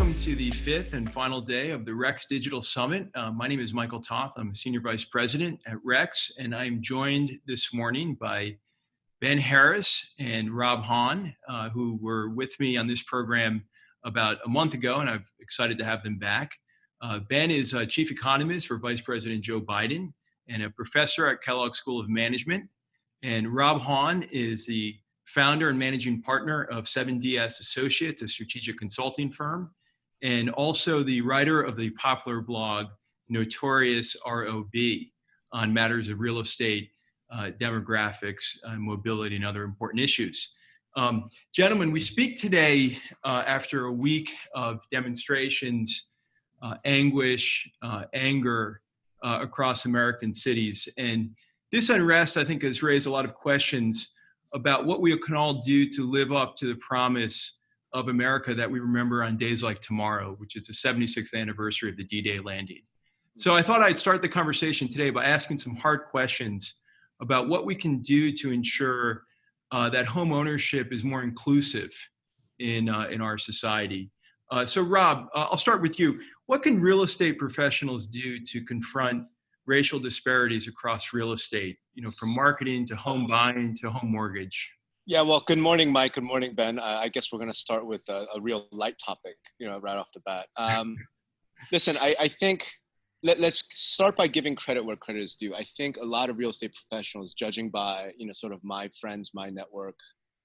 welcome to the fifth and final day of the Rex Digital Summit. My name is Michael Toth. I'm a Senior Vice President at Rex, and I'm joined this morning by Ben Harris and Rob Hahn, who were with me on this program about a month ago, and I'm excited to have them back. Ben is Chief Economist for Vice President Joe Biden and a professor at Kellogg School of Management. And Rob Hahn is the founder and managing partner of 7DS Associates, a strategic consulting firm, and also the writer of the popular blog Notorious ROB on matters of real estate, demographics, mobility, and other important issues. Gentlemen, we speak today after a week of demonstrations, anguish, anger across American cities. And this unrest, I think, has raised a lot of questions about what we can all do to live up to the promise of America that we remember on days like tomorrow, which is the 76th anniversary of the D-Day landing. So I thought I'd start the conversation today by asking some hard questions about what we can do to ensure that home ownership is more inclusive in our society. So Rob, I'll start with you. What can real estate professionals do to confront racial disparities across real estate, from marketing to home buying to home mortgage? Yeah, well, good morning, Mike. Good morning, Ben. I guess we're going to start with a real light topic, right off the bat. Listen, I think let's start by giving credit where credit is due. I think a lot of real estate professionals, judging by, sort of my friends, my network,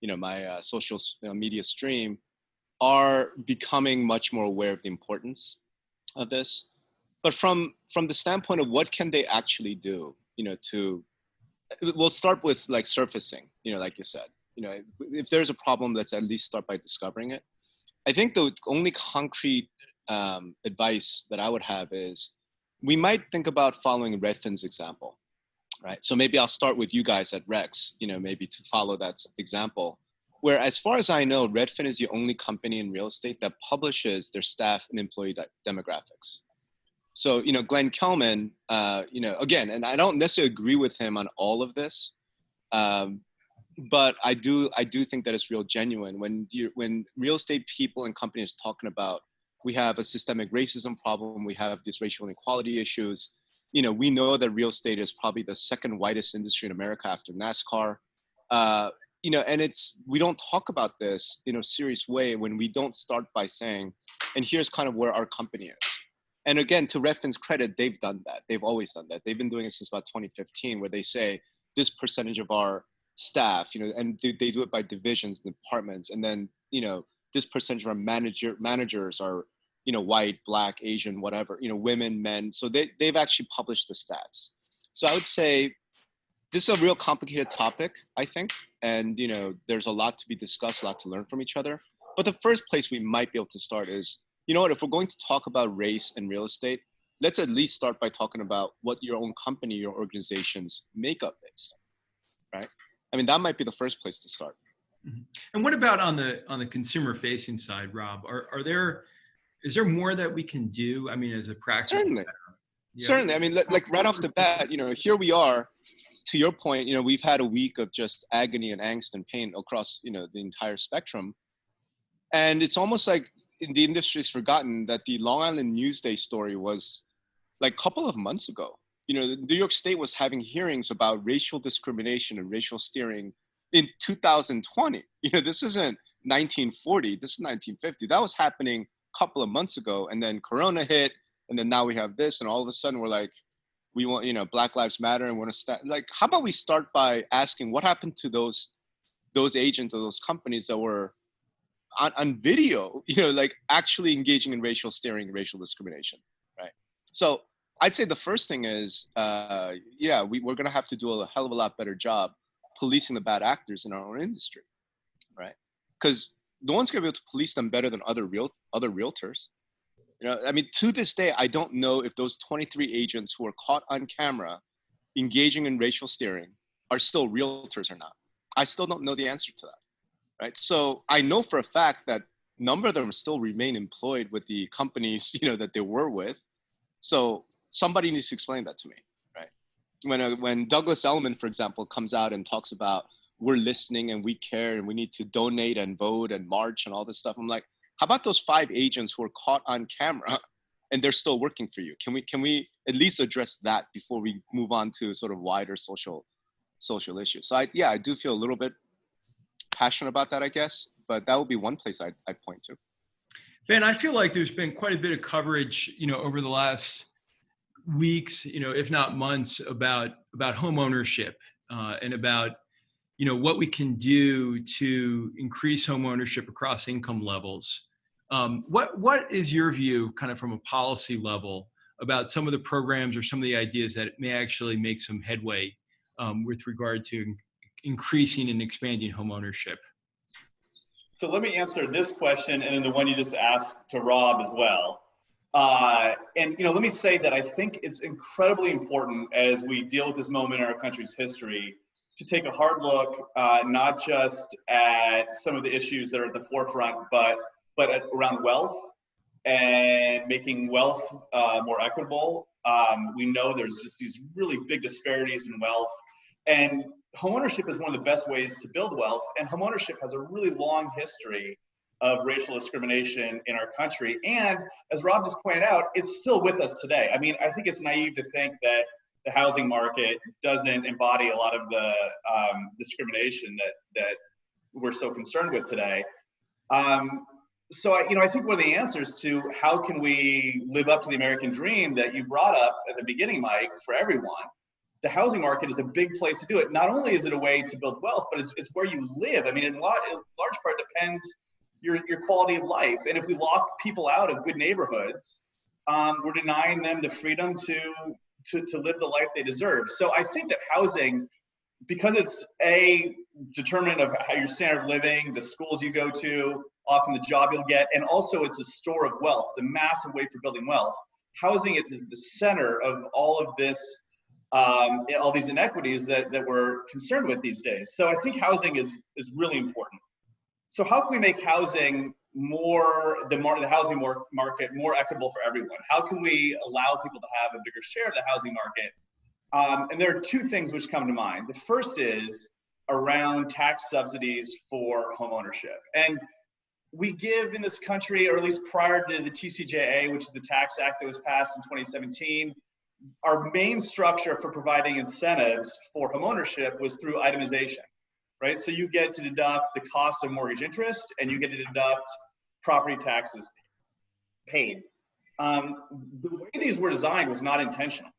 my social media stream, are becoming much more aware of the importance of this. But from the standpoint of what can they actually do, we'll start with like surfacing, like you said, if there's a problem, let's at least start by discovering it. I think the only concrete advice that I would have is we might think about following Redfin's example, right? So maybe I'll start with you guys at Rex, maybe to follow that example, where as far as I know, Redfin is the only company in real estate that publishes their staff and employee demographics. So, Glenn Kelman, again, and I don't necessarily agree with him on all of this, but I do think that it's real genuine when real estate people and companies are talking about, we have a systemic racism problem, we have these racial inequality issues. We know that real estate is probably the second whitest industry in America after NASCAR. And we don't talk about this in a serious way when we don't start by saying, and here's kind of where our company is. And again, to Redfin's credit, they've done that. They've always done that. They've been doing it since about 2015, where they say this percentage of our staff, and they do it by divisions and departments. And then, this percentage of our managers are, white, Black, Asian, whatever, women, men. So they've actually published the stats. So I would say this is a real complicated topic, I think. And, there's a lot to be discussed, a lot to learn from each other. But the first place we might be able to start is, if we're going to talk about race and real estate, let's at least start by talking about what your own company, your organization's makeup is, right? I mean, that might be the first place to start. Mm-hmm. And what about on the consumer facing side, Rob? Is there more that we can do? I mean, as a practical Certainly. matter? Yeah. Certainly. I mean, like right off the bat, here we are. To your point, we've had a week of just agony and angst and pain across, the entire spectrum. And it's almost like the industry's forgotten that the Long Island Newsday story was like a couple of months ago. New York State was having hearings about racial discrimination and racial steering in 2020. This isn't 1940, this is 1950. That was happening a couple of months ago. And then Corona hit, and then now we have this, and all of a sudden we're like, we want, Black Lives Matter, and want to start, like, how about we start by asking what happened to those agents or those companies that were on video, like actually engaging in racial steering, racial discrimination, right? So I'd say the first thing is, we're going to have to do a hell of a lot better job policing the bad actors in our own industry, right? Because no one's going to be able to police them better than other realtors. I mean, to this day, I don't know if those 23 agents who are caught on camera engaging in racial steering are still realtors or not. I still don't know the answer to that. Right. So I know for a fact that a number of them still remain employed with the companies, that they were with. So somebody needs to explain that to me. Right. When Douglas Elliman, for example, comes out and talks about we're listening and we care and we need to donate and vote and march and all this stuff, I'm like, How about those 5 agents who are caught on camera and they're still working for you? Can we at least address that before we move on to sort of wider social issues? So I do feel a little bit passionate about that, I guess, but that would be one place I'd point to. Ben, I feel like there's been quite a bit of coverage, over the last weeks, if not months, about home ownership and about what we can do to increase home ownership across income levels. What is your view, kind of from a policy level, about some of the programs or some of the ideas that may actually make some headway with regard to increasing and expanding home ownership? So let me answer this question and then the one you just asked to Rob as well. And let me say that I think it's incredibly important as we deal with this moment in our country's history to take a hard look, not just at some of the issues that are at the forefront, but around wealth and making wealth more equitable. We know there's just these really big disparities in wealth, and homeownership is one of the best ways to build wealth. And homeownership has a really long history of racial discrimination in our country. And as Rob just pointed out, it's still with us today. I mean, I think it's naive to think that the housing market doesn't embody a lot of the discrimination that we're so concerned with today. So I think one of the answers to how can we live up to the American dream that you brought up at the beginning, Mike, for everyone, the housing market is a big place to do it. Not only is it a way to build wealth, but it's where you live. I mean, in large part depends your quality of life. And if we lock people out of good neighborhoods, we're denying them the freedom to live the life they deserve. So I think that housing, because it's a determinant of how your standard of living, the schools you go to, often the job you'll get, and also it's a store of wealth. It's a massive way for building wealth. Housing is the center of all of this, all these inequities that we're concerned with these days. So I think housing is really important. So how can we make housing the housing market more equitable for everyone? How can we allow people to have a bigger share of the housing market? And there are two things which come to mind. The first is around tax subsidies for home ownership. And we give in this country, or at least prior to the TCJA, which is the tax act that was passed in 2017, our main structure for providing incentives for home ownership was through itemization, right? So you get to deduct the cost of mortgage interest and you get to deduct property taxes paid. The way these were designed was not intentional.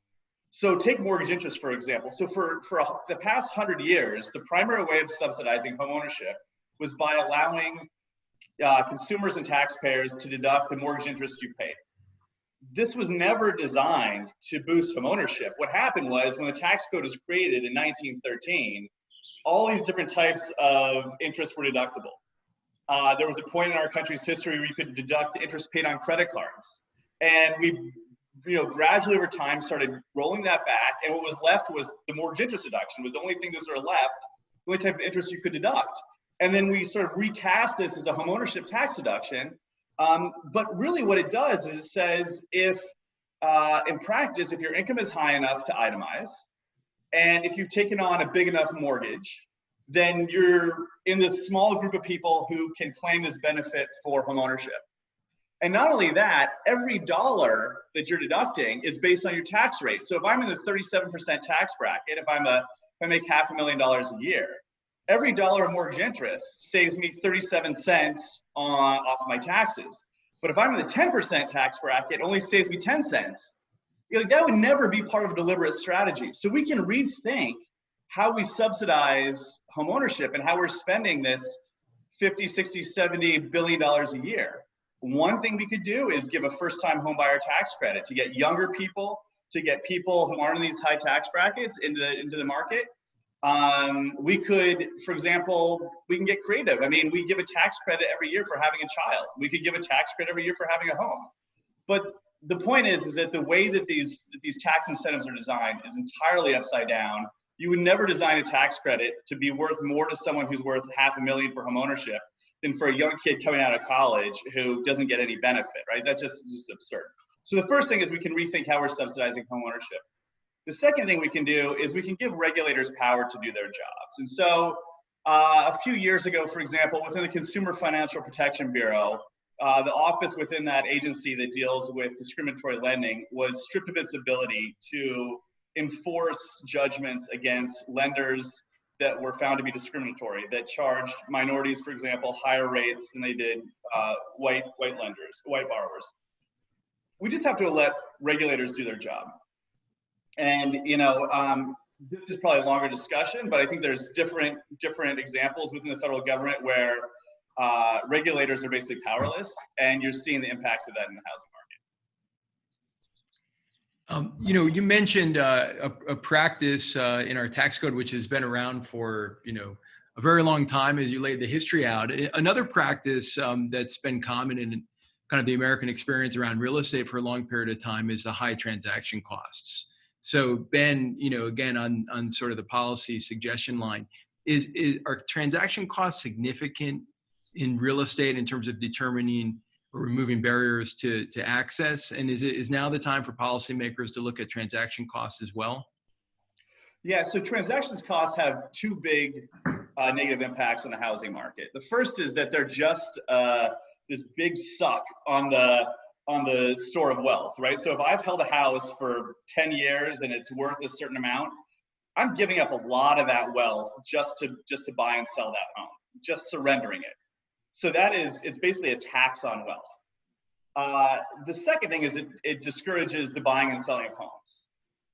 So take mortgage interest, for example. So for the past 100 years, the primary way of subsidizing home ownership was by allowing consumers and taxpayers to deduct the mortgage interest you paid. This was never designed to boost home ownership. What happened was when the tax code was created in 1913, all these different types of interest were deductible. There was a point in our country's history where you could deduct the interest paid on credit cards. And we gradually over time started rolling that back, and what was left was the mortgage interest deduction was the only thing that sort of left, the only type of interest you could deduct. And then we sort of recast this as a home ownership tax deduction. But really what it does is it says if, in practice, if your income is high enough to itemize, and if you've taken on a big enough mortgage, then you're in this small group of people who can claim this benefit for home ownership. And not only that, every dollar that you're deducting is based on your tax rate. So if I'm in the 37% tax bracket, if I make $500,000 a year, every dollar of mortgage interest saves me 37 cents off my taxes. But if I'm in the 10% tax bracket, it only saves me 10 cents. That would never be part of a deliberate strategy. So we can rethink how we subsidize home ownership and how we're spending this 50, 60, 70 billion dollars a year. One thing we could do is give a first-time home buyer tax credit to get younger people, to get people who aren't in these high tax brackets into the market. We could, for example, we can get creative. I mean, we give a tax credit every year for having a child. We could give a tax credit every year for having a home. But the point is that the way that these tax incentives are designed is entirely upside down. You would never design a tax credit to be worth more to someone who's worth $500,000 for home ownership than for a young kid coming out of college who doesn't get any benefit, right? That's just absurd. So the first thing is we can rethink how we're subsidizing home ownership. The second thing we can do is we can give regulators power to do their jobs. And so a few years ago, for example, within the Consumer Financial Protection Bureau, the office within that agency that deals with discriminatory lending was stripped of its ability to enforce judgments against lenders that were found to be discriminatory, that charged minorities, for example, higher rates than they did white borrowers. We just have to let regulators do their job. And this is probably a longer discussion, but I think there's different examples within the federal government where regulators are basically powerless, and you're seeing the impacts of that in the housing market. You mentioned a practice in our tax code, which has been around for, a very long time as you laid the history out. Another practice that's been common in kind of the American experience around real estate for a long period of time is the high transaction costs. So Ben, again, on sort of the policy suggestion line, are transaction costs significant in real estate in terms of determining or removing barriers to access? And is now the time for policymakers to look at transaction costs as well? Yeah, so transactions costs have two big negative impacts on the housing market. The first is that they're just this big suck on the store of wealth, right? So if I've held a house for 10 years and it's worth a certain amount, I'm giving up a lot of that wealth just to buy and sell that home, just surrendering it. So it's basically a tax on wealth. The second thing is it discourages the buying and selling of homes,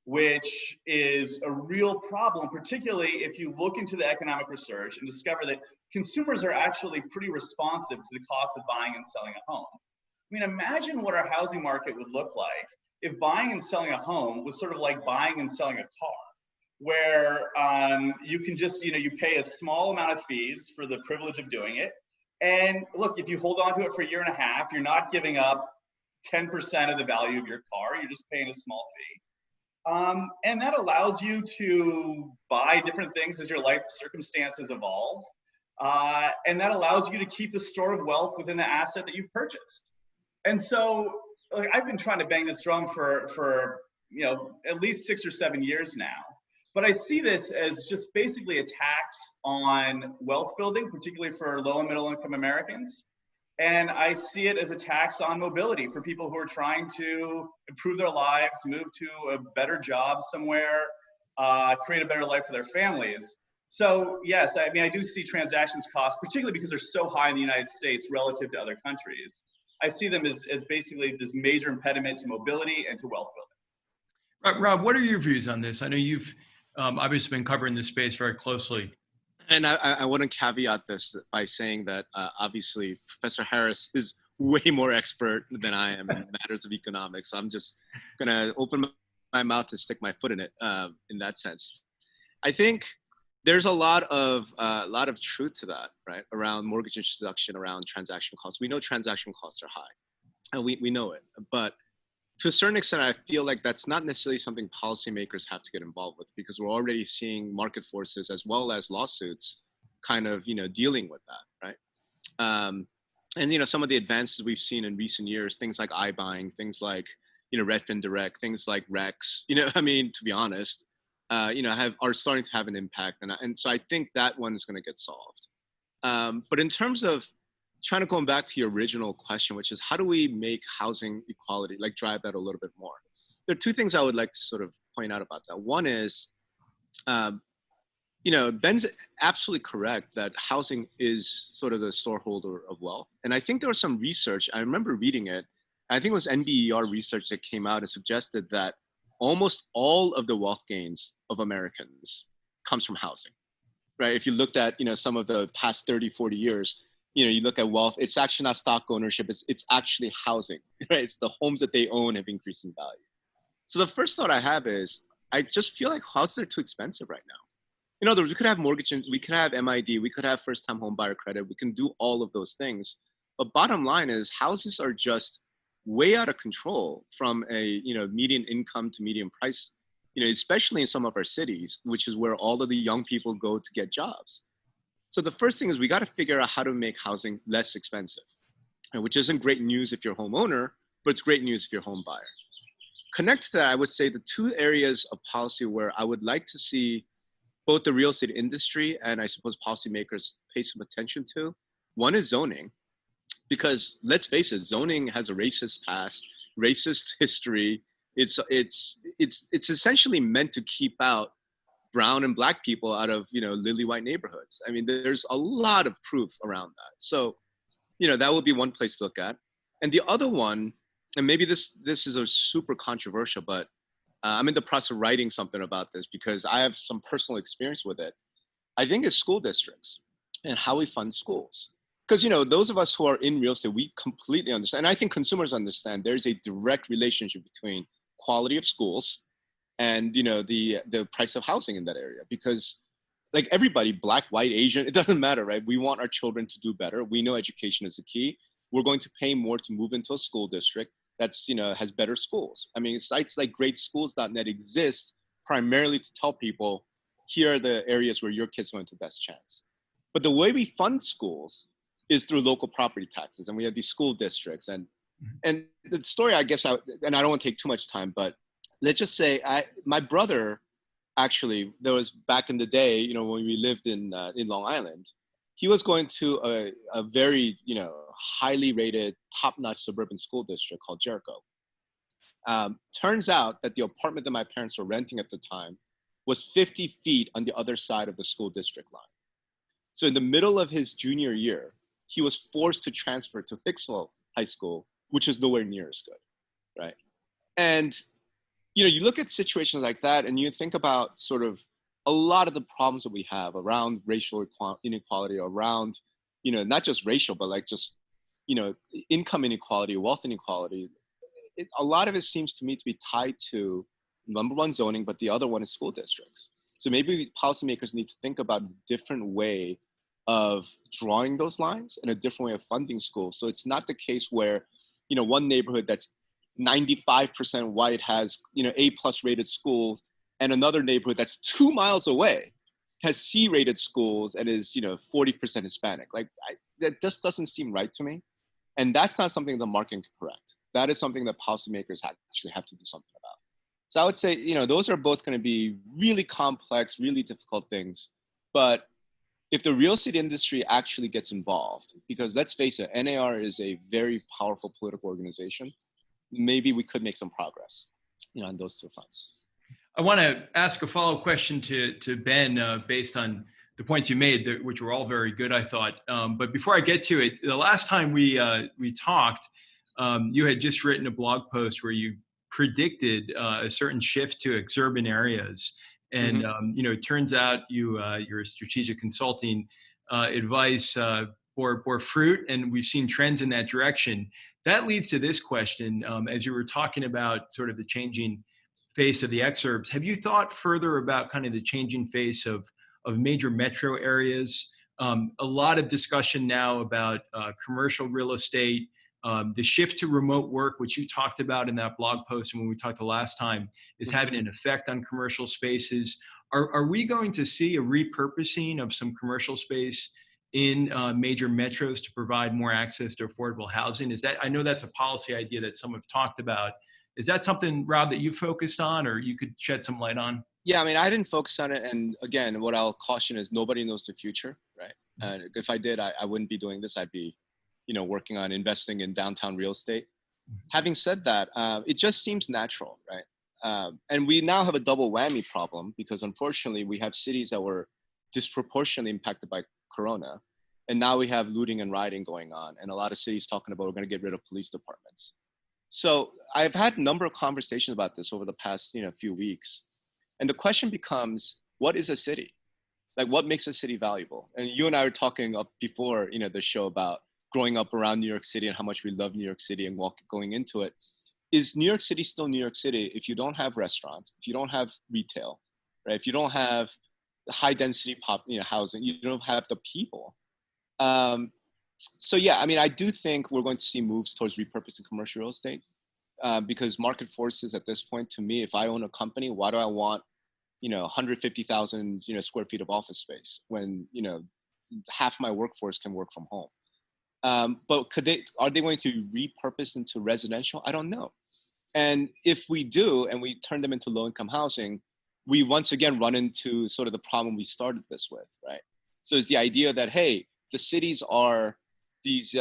which is a real problem, particularly if you look into the economic research and discover that consumers are actually pretty responsive to the cost of buying and selling a home. I mean, imagine what our housing market would look like if buying and selling a home was sort of like buying and selling a car, where you can just, you pay a small amount of fees for the privilege of doing it. And look, if you hold on to it for a year and a half, you're not giving up 10% of the value of your car, you're just paying a small fee. And that allows you to buy different things as your life circumstances evolve. And that allows you to keep the store of wealth within the asset that you've purchased. And so I've been trying to bang this drum for at least 6 or 7 years now. But I see this as just basically a tax on wealth building, particularly for low and middle income Americans. And I see it as a tax on mobility for people who are trying to improve their lives, move to a better job somewhere, create a better life for their families. So yes, I mean, I do see transactions costs, particularly because they're so high in the United States relative to other countries. I see them as basically this major impediment to mobility and to wealth building. Rob, what are your views on this? I know you've obviously been covering this space very closely. And I want to caveat this by saying that obviously Professor Harris is way more expert than I am in matters of economics. So I'm just going to open my mouth to stick my foot in it in that sense. I think there's a lot of truth to that, right? Around mortgage introduction, around transaction costs. We know transaction costs are high, and we know it. But to a certain extent, I feel like that's not necessarily something policymakers have to get involved with, because we're already seeing market forces as well as lawsuits kind of, dealing with that, right? And, some of the advances we've seen in recent years, things like iBuying, things like, Redfin Direct, things like Rex, to be honest, are starting to have an impact. And so I think that one is going to get solved. But in terms of trying to go back to your original question, which is how do we make housing equality, like drive that a little bit more? There are two things I would like to sort of point out about that. One is, Ben's absolutely correct that housing is sort of the storeholder of wealth. And I think there was some research, I remember reading it, I think it was NBER research that came out and suggested that almost all of the wealth gains of Americans comes from housing, right? If you looked at, some of the past 30, 40 years, you look at wealth, it's actually not stock ownership, it's actually housing, right? It's the homes that they own have increased in value. So the first thought I have is, I just feel like houses are too expensive right now. In other words, we could have mortgage, we could have MID, we could have first-time home buyer credit, we can do all of those things. But bottom line is, houses are just way out of control from a median income to median price, especially in some of our cities, which is where all of the young people go to get jobs. So the first thing is we got to figure out how to make housing less expensive, which isn't great news if you're a homeowner, but it's great news if you're a home buyer. Connect to that, I would say the two areas of policy where I would like to see both the real estate industry and I suppose policymakers pay some attention to. One is zoning, Because let's face it, zoning has a racist past, racist history. It's essentially meant to keep out brown and black people out of, lily white neighborhoods. I mean, there's a lot of proof around that. So, that would be one place to look at. And the other one, and maybe this is a super controversial, but I'm in the process of writing something about this because I have some personal experience with it. I think it's school districts and how we fund schools. Because, those of us who are in real estate, we completely understand. And I think consumers understand there's a direct relationship between quality of schools and, the price of housing in that area. Because like everybody, black, white, Asian, it doesn't matter, right? We want our children to do better. We know education is the key. We're going to pay more to move into a school district that's, has better schools. I mean, sites like greatschools.net exist primarily to tell people, here are the areas where your kids going to best chance. But the way we fund schools is through local property taxes. And we have these school districts. And the story, I guess, and I don't want to take too much time, but let's just say my brother, actually, there was back in the day, when we lived in Long Island, he was going to a very, highly rated, top-notch suburban school district called Jericho. Turns out that the apartment that my parents were renting at the time was 50 feet on the other side of the school district line. So in the middle of his junior year, he was forced to transfer to Hicksville High School, which is nowhere near as good, right? And you look at situations like that and you think about sort of a lot of the problems that we have around racial inequality, around, not just racial, but like just, income inequality, wealth inequality. A lot of it seems to me to be tied to, number one, zoning, but the other one is school districts. So maybe policymakers need to think about a different way of drawing those lines and a different way of funding schools. So it's not the case where, one neighborhood that's 95% white has, A+ rated schools, and another neighborhood that's 2 miles away has C rated schools and is, 40% Hispanic. Like that just doesn't seem right to me. And that's not something the market can correct. That is something that policymakers actually have to do something about. So I would say, those are both going to be really complex, really difficult things. But if the real estate industry actually gets involved, because let's face it, NAR is a very powerful political organization, maybe we could make some progress, on those two fronts. I want to ask a follow-up question to Ben based on the points you made, which were all very good, I thought. But before I get to it, the last time we talked, you had just written a blog post where you predicted a certain shift to exurban areas. And, it turns out your strategic consulting advice bore fruit, and we've seen trends in that direction. That leads to this question. As you were talking about sort of the changing face of the exurbs, have you thought further about kind of the changing face of major metro areas? A lot of discussion now about commercial real estate, the shift to remote work, which you talked about in that blog post and when we talked the last time, is having an effect on commercial spaces. Are we going to see a repurposing of some commercial space in major metros to provide more access to affordable housing? I know that's a policy idea that some have talked about. Is that something, Rob, that you focused on or you could shed some light on? Yeah, I mean, I didn't focus on it. And again, what I'll caution is nobody knows the future, right? And if I did, I wouldn't be doing this. I'd be, working on investing in downtown real estate. Having said that, it just seems natural, right? And we now have a double whammy problem because unfortunately we have cities that were disproportionately impacted by Corona. And now we have looting and rioting going on. And a lot of cities talking about we're going to get rid of police departments. So I've had a number of conversations about this over the past, few weeks. And the question becomes, what is a city? Like what makes a city valuable? And you and I were talking up before, the show about growing up around New York City and how much we love New York City and going into it. Is New York City still New York City if you don't have restaurants, if you don't have retail, right? If you don't have high density housing, you don't have the people. So yeah, I mean, I do think we're going to see moves towards repurposing commercial real estate because market forces at this point, to me, if I own a company, why do I want, 150,000, square feet of office space when, half my workforce can work from home? But are they going to repurpose into residential? I don't know. And if we do, and we turn them into low-income housing, we once again run into sort of the problem we started this with, right? So it's the idea that, hey, the cities are these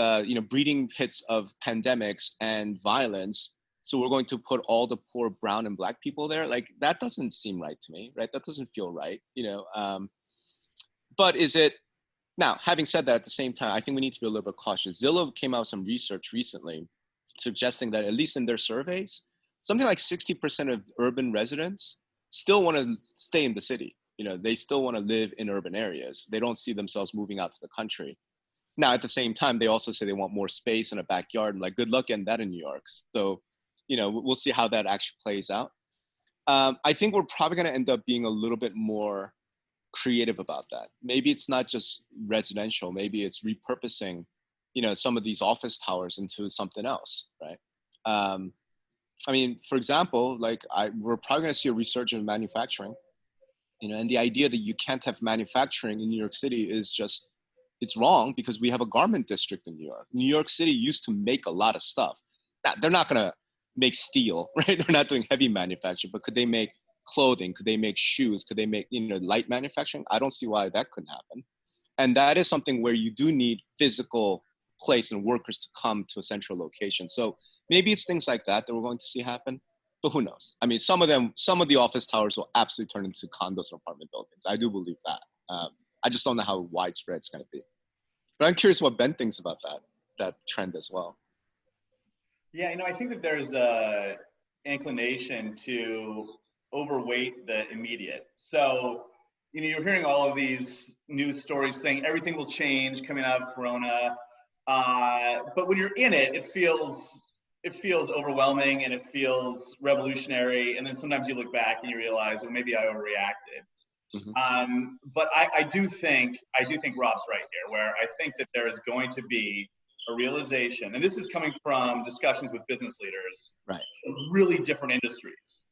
breeding pits of pandemics and violence. So we're going to put all the poor brown and black people there. Like, that doesn't seem right to me, right? That doesn't feel right, but is it? Now, having said that, at the same time, I think we need to be a little bit cautious. Zillow came out with some research recently suggesting that, at least in their surveys, something like 60% of urban residents still want to stay in the city. They still want to live in urban areas. They don't see themselves moving out to the country. Now, at the same time, they also say they want more space and a backyard. And, like, good luck getting that in New York. So, we'll see how that actually plays out. I think we're probably going to end up being a little bit more creative about that. Maybe it's not just residential. Maybe it's repurposing, some of these office towers into something else, right? I mean, for example, like, we're probably going to see a resurgence of manufacturing, and the idea that you can't have manufacturing in New York City is just, it's wrong, because we have a garment district in New York. New York City used to make a lot of stuff. Now, they're not going to make steel, right? They're not doing heavy manufacturing, but could they make clothing? Could they make shoes? Could they make, light manufacturing? I don't see why that couldn't happen. And that is something where you do need physical place and workers to come to a central location. So maybe it's things like that we're going to see happen, but who knows? I mean, some of the office towers will absolutely turn into condos and apartment buildings. I do believe that. I just don't know how widespread it's going to be. But I'm curious what Ben thinks about that trend as well. Yeah, I think that there's a inclination to overweight the immediate. So, you're hearing all of these news stories saying everything will change coming out of Corona. But when you're in it, it feels overwhelming and it feels revolutionary. And then sometimes you look back and you realize, well, maybe I overreacted. Mm-hmm. But I do think Rob's right here, where I think that there is going to be a realization, and this is coming from discussions with business leaders, right, from really different industries,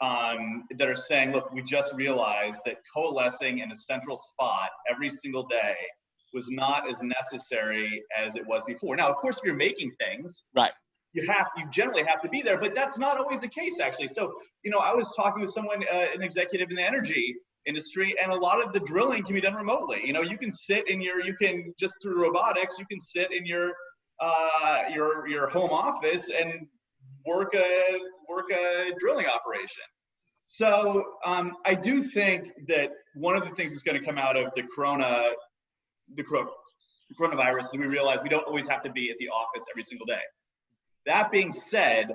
that are saying, look, we just realized that coalescing in a central spot every single day was not as necessary as it was before. Now, of course, if you're making things, right, you generally have to be there, but that's not always the case, actually. So, I was talking with someone, an executive in the energy industry, and a lot of the drilling can be done remotely. You can sit you can just through robotics, you can sit in your home office and work a drilling operation. So I do think that one of the things that's going to come out of the coronavirus is we realize we don't always have to be at the office every single day. That being said,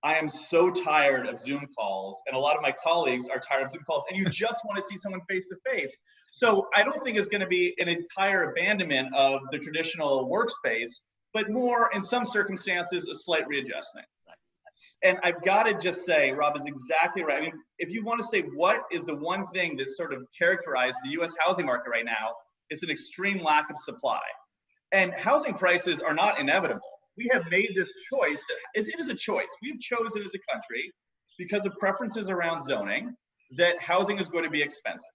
I am so tired of Zoom calls, and a lot of my colleagues are tired of Zoom calls, and you just want to see someone face to face. So I don't think it's going to be an entire abandonment of the traditional workspace, but more, in some circumstances, a slight readjustment. And I've got to just say, Rob is exactly right. I mean, if you want to say what is the one thing that sort of characterized the U.S. housing market right now, it's an extreme lack of supply. And housing prices are not inevitable. We have made this choice. It is a choice. We've chosen as a country, because of preferences around zoning, that housing is going to be expensive.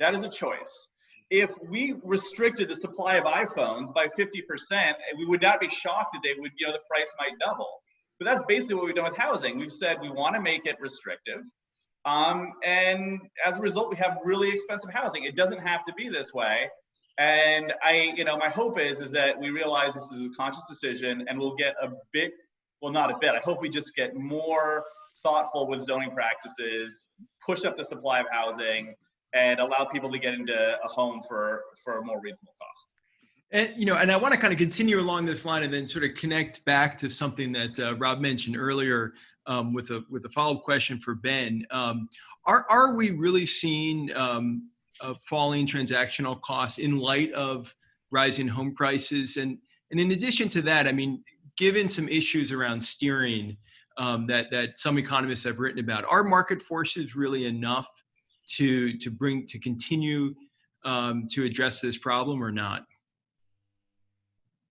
That is a choice. If we restricted the supply of iPhones by 50%, we would not be shocked that the price might double. But that's basically what we've done with housing. We've said we want to make it restrictive. And as a result, we have really expensive housing. It doesn't have to be this way. And my hope is that we realize this is a conscious decision, and we'll get I hope we just get more thoughtful with zoning practices, push up the supply of housing, and allow people to get into a home for a more reasonable cost. And I want to kind of continue along this line and then sort of connect back to something that Rob mentioned earlier with a follow-up question for Ben. Are we really seeing falling transactional costs in light of rising home prices? And in addition to that, I mean, given some issues around steering that some economists have written about, are market forces really enough to continue to address this problem or not?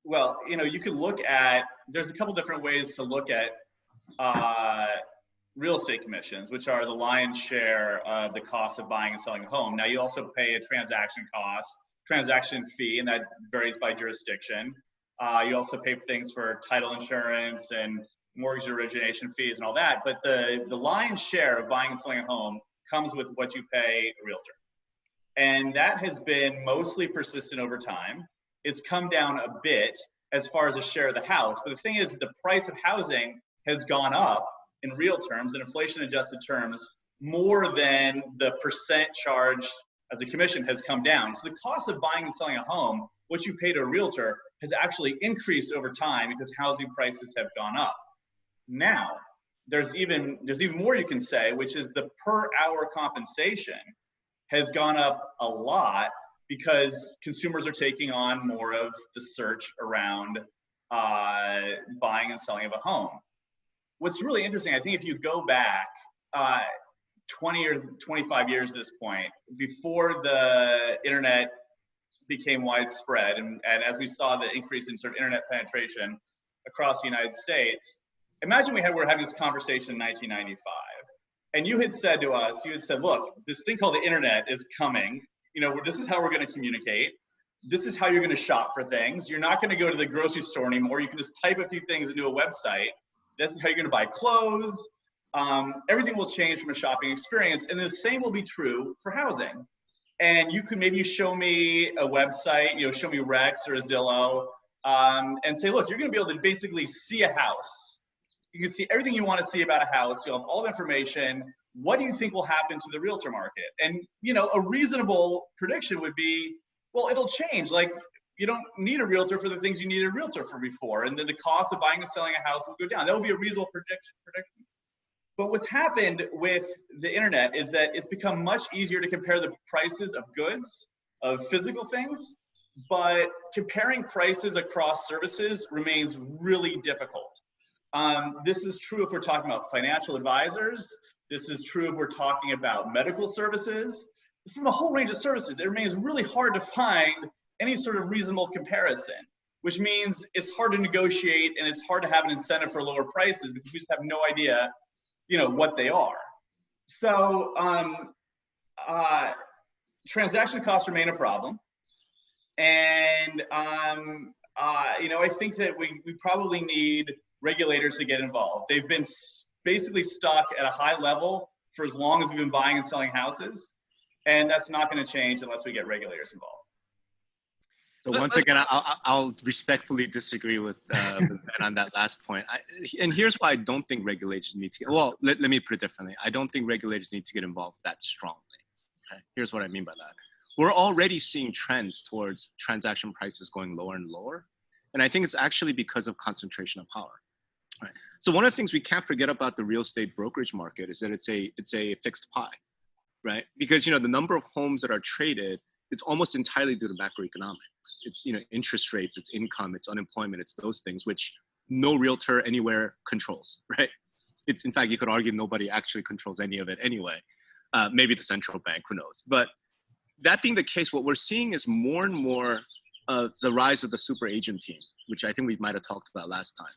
Well, you could look at, there's a couple different ways to look at real estate commissions, which are the lion's share of the cost of buying and selling a home. Now, you also pay a transaction fee, and that varies by jurisdiction. You also pay for things for title insurance and mortgage origination fees and all that. But the lion's share of buying and selling a home comes with what you pay a realtor. And that has been mostly persistent over time. It's come down a bit as far as a share of the house. But the thing is, the price of housing has gone up in real terms, in inflation adjusted terms, more than the percent charged as a commission has come down. So the cost of buying and selling a home, what you pay to a realtor, has actually increased over time because housing prices have gone up. Now, there's even more you can say, which is the per hour compensation has gone up a lot because consumers are taking on more of the search around buying and selling of a home. What's really interesting, I think if you go back 20 or 25 years at this point, before the internet became widespread, and as we saw the increase in sort of internet penetration across the United States, imagine we're having this conversation in 1995, and you had said to us, look, this thing called the internet is coming. This is how we're going to communicate. This is how you're going to shop for things. You're not going to go to the grocery store anymore. You can just type a few things into a website. This is how you're going to buy clothes. Everything will change from a shopping experience. And the same will be true for housing. And you could maybe show me a website, show me Rex or a Zillow, and say, look, you're going to be able to basically see a house. You can see everything you want to see about a house. You'll have all the information. What do you think will happen to the realtor market? And, a reasonable prediction would be, well, it'll change. Like, you don't need a realtor for the things you needed a realtor for before. And then the cost of buying and selling a house will go down. That would be a reasonable prediction. But what's happened with the internet is that it's become much easier to compare the prices of goods, of physical things, but comparing prices across services remains really difficult. This is true if we're talking about financial advisors. This is true if we're talking about medical services. From a whole range of services, it remains really hard to find any sort of reasonable comparison, which means it's hard to negotiate and it's hard to have an incentive for lower prices because we just have no idea, what they are. So transaction costs remain a problem. And, I think that we probably need regulators to get involved. They've been basically stuck at a high level for as long as we've been buying and selling houses. And that's not going to change unless we get regulators involved. So once again, I'll respectfully disagree with Ben on that last point. And here's why I don't think regulators need to get, well, let me put it differently. I don't think regulators need to get involved that strongly. Okay? Here's what I mean by that. We're already seeing trends towards transaction prices going lower and lower. And I think it's actually because of concentration of power. Right? So one of the things we can't forget about the real estate brokerage market is that it's a fixed pie, right? Because, the number of homes that are traded, it's almost entirely due to macroeconomics. It's, interest rates, it's income, it's unemployment, it's those things, which no realtor anywhere controls, right? It's, in fact, you could argue nobody actually controls any of it anyway. Maybe the central bank, who knows? But that being the case, what we're seeing is more and more the rise of the super agent team, which I think we might have talked about last time.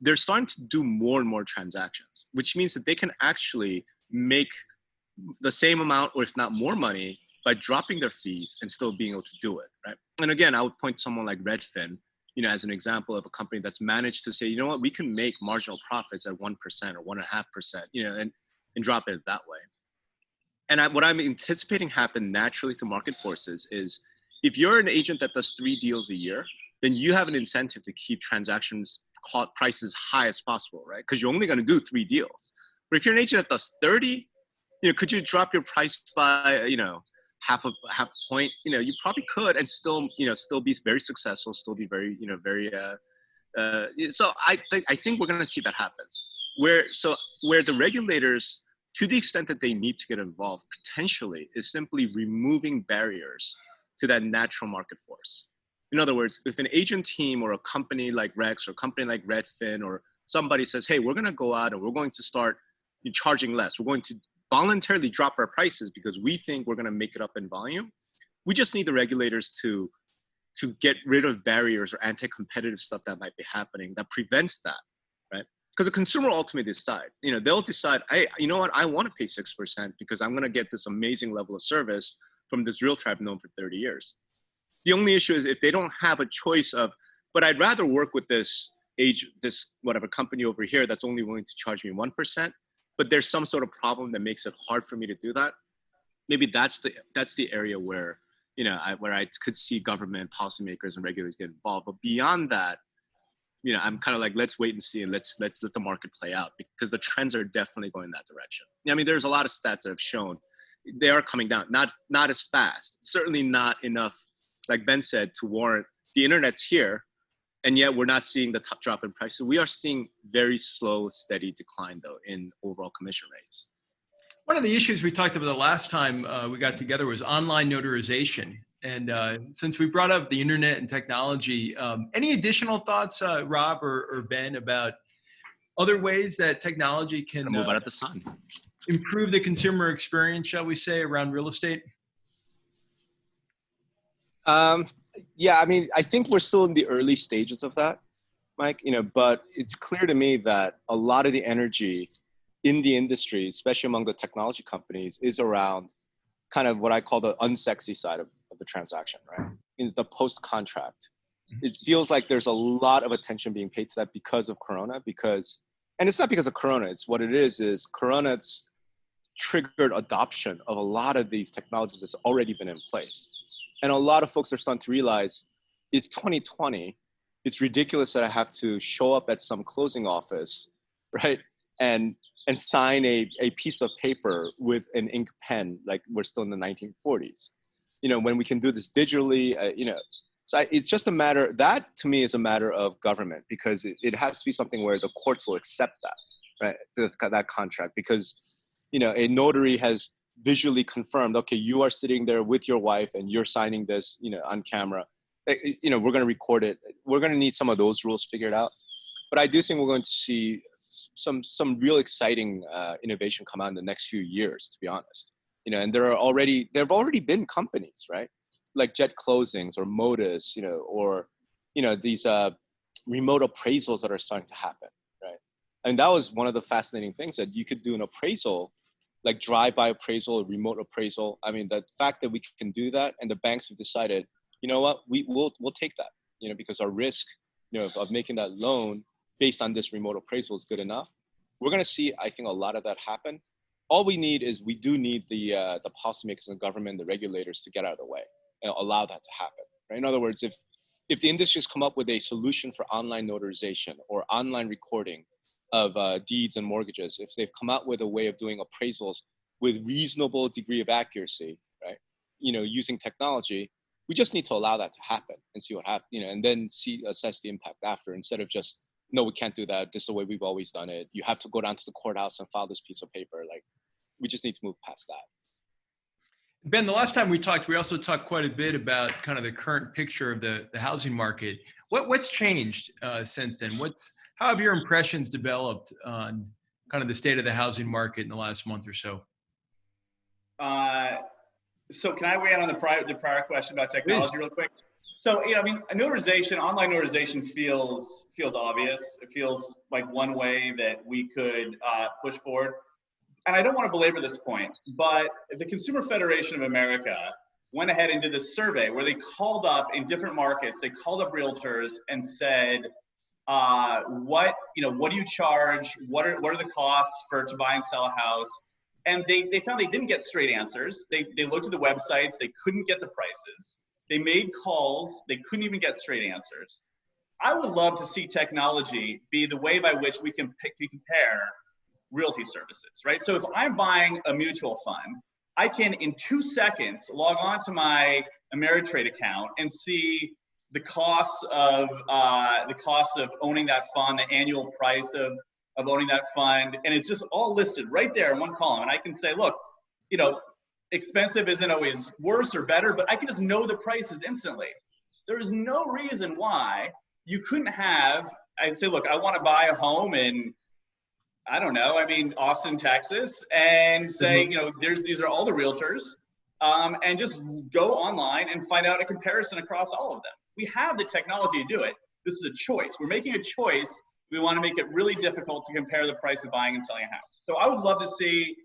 They're starting to do more and more transactions, which means that they can actually make the same amount, or if not more money, by dropping their fees and still being able to do it, right? And again, I would point to someone like Redfin, as an example of a company that's managed to say, you know what, we can make marginal profits at 1% or 1.5%, and drop it that way. And what I'm anticipating happen naturally to market forces is, if you're an agent that does 3 deals a year, then you have an incentive to keep transactions prices high as possible, right? Because you're only going to do 3 deals. But if you're an agent that does 30, could you drop your price by, half a point? You probably could, and still be very successful, still be very, so I think we're going to see that happen. Where the regulators, to the extent that they need to get involved, potentially is simply removing barriers to that natural market force. In other words, if an agent team or a company like Rex or a company like Redfin or somebody says, hey, we're going to go out and we're going to start charging less, we're going to voluntarily drop our prices because we think we're going to make it up in volume, we just need the regulators to get rid of barriers or anti-competitive stuff that might be happening that prevents that, right? Because the consumer ultimately decide, they'll decide, hey, you know what, I want to pay 6% because I'm going to get this amazing level of service from this realtor I've known for 30 years. The only issue is if they don't have a choice of, but I'd rather work with this whatever company over here that's only willing to charge me 1%, but there's some sort of problem that makes it hard for me to do that. Maybe that's the area where, where I could see government policymakers and regulators get involved. But beyond that, I'm kind of like, let's wait and see, and let's let the market play out, because the trends are definitely going that direction. I mean, there's a lot of stats that have shown they are coming down, not as fast, certainly not enough, like Ben said, to warrant the internet's here, and yet we're not seeing the top drop in price. So we are seeing very slow, steady decline though in overall commission rates. One of the issues we talked about the last time we got together was online notarization. And since we brought up the internet and technology, any additional thoughts, Rob or Ben, about other ways that technology can Move out of the sun. Improve the consumer experience, shall we say, around real estate? Yeah, I mean, I think we're still in the early stages of that, Mike, but it's clear to me that a lot of the energy in the industry, especially among the technology companies, is around kind of what I call the unsexy side of the transaction, right? In the post-contract. It feels like there's a lot of attention being paid to that because of Corona, and it's not because of Corona, it's what it is Corona's triggered adoption of a lot of these technologies that's already been in place. And a lot of folks are starting to realize it's 2020. It's ridiculous that I have to show up at some closing office, right? And sign a piece of paper with an ink pen, like we're still in the 1940s, when we can do this digitally, So it's just a matter, that to me is a matter of government, because it has to be something where the courts will accept that, right? That contract, because, a notary has visually confirmed, okay, you are sitting there with your wife and you're signing this, on camera. We're going to record it. We're going to need some of those rules figured out. But I do think we're going to see some real exciting innovation come out in the next few years, to be honest. And there have already been companies, right? Like Jet Closings or Modus, or these remote appraisals that are starting to happen, right? And that was one of the fascinating things, that you could do an appraisal, like drive-by appraisal or remote appraisal. I mean, the fact that we can do that, and the banks have decided, you know what, we'll take that, because our risk, of making that loan based on this remote appraisal is good enough. We're going to see, I think, a lot of that happen. All we need is the policymakers and the government, the regulators, to get out of the way and allow that to happen. Right? In other words, if the industry's come up with a solution for online notarization or online recording of deeds and mortgages, if they've come out with a way of doing appraisals with reasonable degree of accuracy, right? Using technology, we just need to allow that to happen and see what happens, and then assess the impact after, instead of just, no, we can't do that. This is the way we've always done it. You have to go down to the courthouse and file this piece of paper. Like, we just need to move past that. Ben, the last time we talked, we also talked quite a bit about kind of the current picture of the housing market. What's changed since then? How have your impressions developed on kind of the state of the housing market in the last month or so? So can I weigh in on the prior question about technology real quick? So, I mean, online notarization feels obvious. It feels like one way that we could push forward. And I don't want to belabor this point, but the Consumer Federation of America went ahead and did this survey where they called up in different markets, they called up realtors and said, what do you charge? What are the costs to buy and sell a house? And they found they didn't get straight answers. They looked at the websites, they couldn't get the prices. They made calls, they couldn't even get straight answers. I would love to see technology be the way by which we can compare realty services, right? So if I'm buying a mutual fund, I can in 2 seconds log on to my Ameritrade account and see the costs of owning that fund, the annual price of owning that fund, and it's just all listed right there in one column. And I can say, look, expensive isn't always worse or better, but I can just know the prices instantly. There is no reason why you couldn't have, I'd say, look, I want to buy a home in, I don't know, Austin, Texas, and say, these are all the realtors, and just go online and find out a comparison across all of them. We have the technology to do it. This is a choice. We're making a choice. We want to make it really difficult to compare the price of buying and selling a house. So I would love to see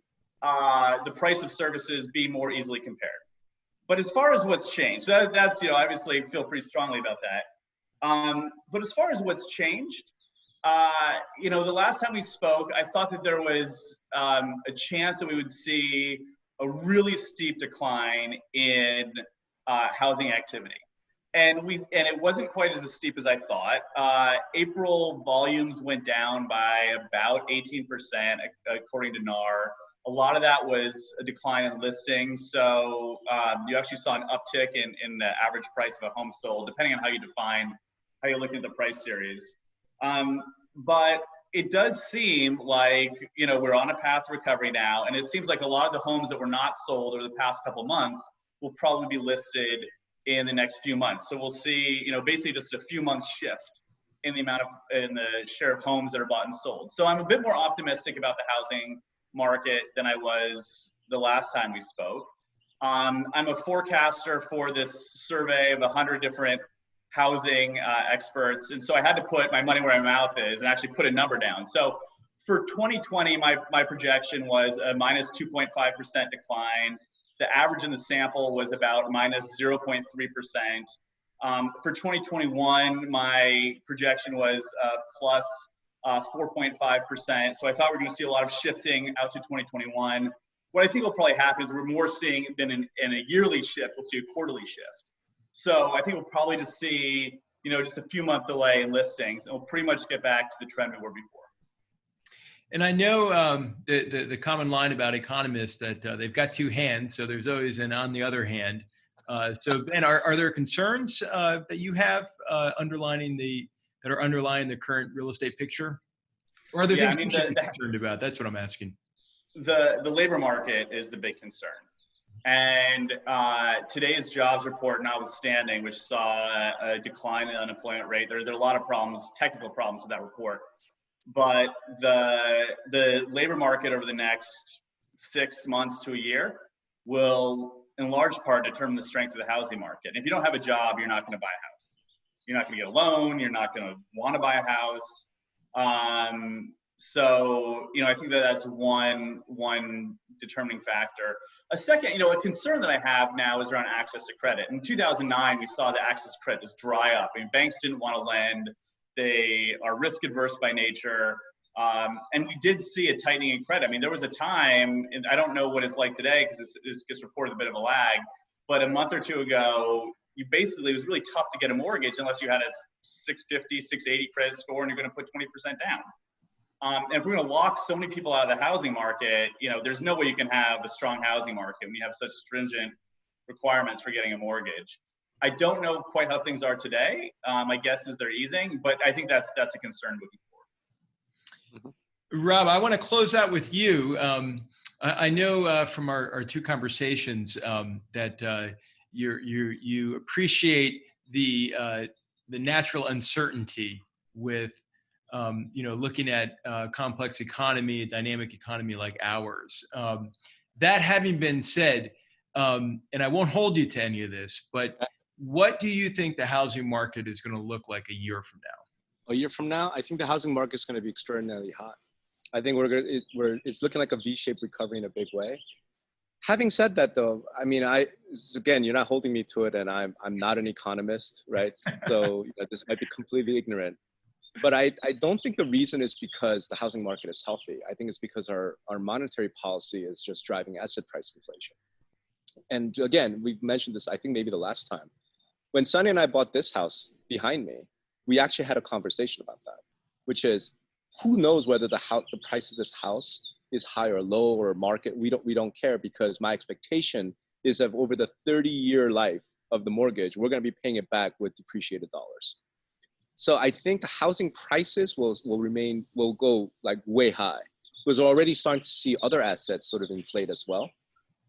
the price of services be more easily compared. But as far as what's changed, that's, obviously feel pretty strongly about that. But as far as what's changed, the last time we spoke, I thought that there was a chance that we would see a really steep decline in housing activity. and it wasn't quite as steep as I thought. April volumes went down by about 18%, according to NAR. A lot of that was a decline in listings. So you actually saw an uptick in the average price of a home sold, depending on how you define, how you're looking at the price series. But it does seem like, we're on a path to recovery now. And it seems like a lot of the homes that were not sold over the past couple of months will probably be listed in the next few months. So we'll see, basically just a few months shift in the share of homes that are bought and sold. So I'm a bit more optimistic about the housing market than I was the last time we spoke. I'm a forecaster for this survey of 100 different housing experts. And so I had to put my money where my mouth is and actually put a number down. So for 2020, my projection was a minus 2.5% decline. The average in the sample was about minus 0.3%. For 2021, my projection was plus 4.5%. So I thought we were going to see a lot of shifting out to 2021. What I think will probably happen is we're more seeing than in a yearly shift, we'll see a quarterly shift. So I think we'll probably just see, just a few month delay in listings, and we'll pretty much get back to the trend we were before. And I know the common line about economists that they've got two hands, so there's always an on the other hand. So Ben, are there concerns that you have underlining the current real estate picture, or are there things you should be concerned about? That's what I'm asking. The labor market is the big concern. And today's jobs report notwithstanding, which saw a decline in the unemployment rate, there are a lot of problems, technical problems with that report. But the labor market over the next 6 months to a year will, in large part, determine the strength of the housing market. And if you don't have a job, you're not going to buy a house. You're not going to get a loan. You're not going to want to buy a house. So, I think that's one determining factor. A second, a concern that I have now is around access to credit. In 2009, we saw the access to credit just dry up. I mean, banks didn't want to lend. They are risk adverse by nature. And we did see a tightening in credit. I mean, there was a time, and I don't know what it's like today because this gets reported with a bit of a lag, but a month or two ago, it was really tough to get a mortgage unless you had a 650, 680 credit score and you're going to put 20% down. And if we're going to lock so many people out of the housing market, there's no way you can have a strong housing market when you have such stringent requirements for getting a mortgage. I don't know quite how things are today. My guess is they're easing, but I think that's a concern moving forward. Rob, I want to close out with you. I know from our two conversations that you appreciate the natural uncertainty with looking at complex economy, a dynamic economy like ours. That having been said, and I won't hold you to any of this, but what do you think the housing market is going to look like a year from now? A year from now, I think the housing market is going to be extraordinarily hot. I think it's looking like a V-shaped recovery in a big way. Having said that, though, I mean, again, you're not holding me to it, and I'm not an economist, right? So this might be completely ignorant. But I don't think the reason is because the housing market is healthy. I think it's because our monetary policy is just driving asset price inflation. And again, we've mentioned this, I think maybe the last time. When Sunny and I bought this house behind me, we actually had a conversation about that, which is, who knows whether the price of this house is high or low or market? We don't care, because my expectation is that over the 30-year life of the mortgage, we're going to be paying it back with depreciated dollars. So I think the housing prices will go like way high, because we're already starting to see other assets sort of inflate as well.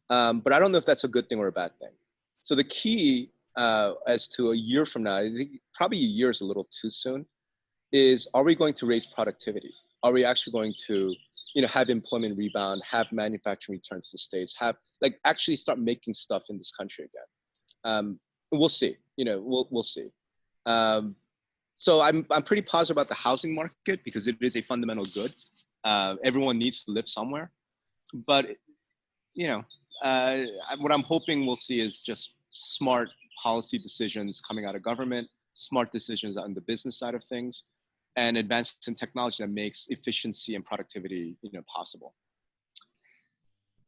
But I don't know if that's a good thing or a bad thing. So the key as to a year from now, I think probably a year is a little too soon, is, are we going to raise productivity? Are we actually going to have employment rebound, have manufacturing return to the States, actually start making stuff in this country again? We'll see, we'll see. So I'm pretty positive about the housing market because it is a fundamental good. Everyone needs to live somewhere. But, what I'm hoping we'll see is just smart policy decisions coming out of government, smart decisions on the business side of things, and advances in technology that makes efficiency and productivity, possible.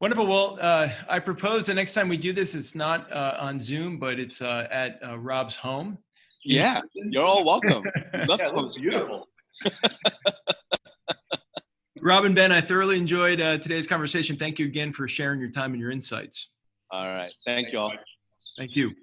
Wonderful. Well, I propose the next time we do this, it's not on Zoom, but it's at Rob's home. Yeah, you're all welcome. We'd love Yeah, to it looks host you guys. beautiful. Rob and Ben, I thoroughly enjoyed today's conversation. Thank you again for sharing your time and your insights. All right. Thank you all. Thank you.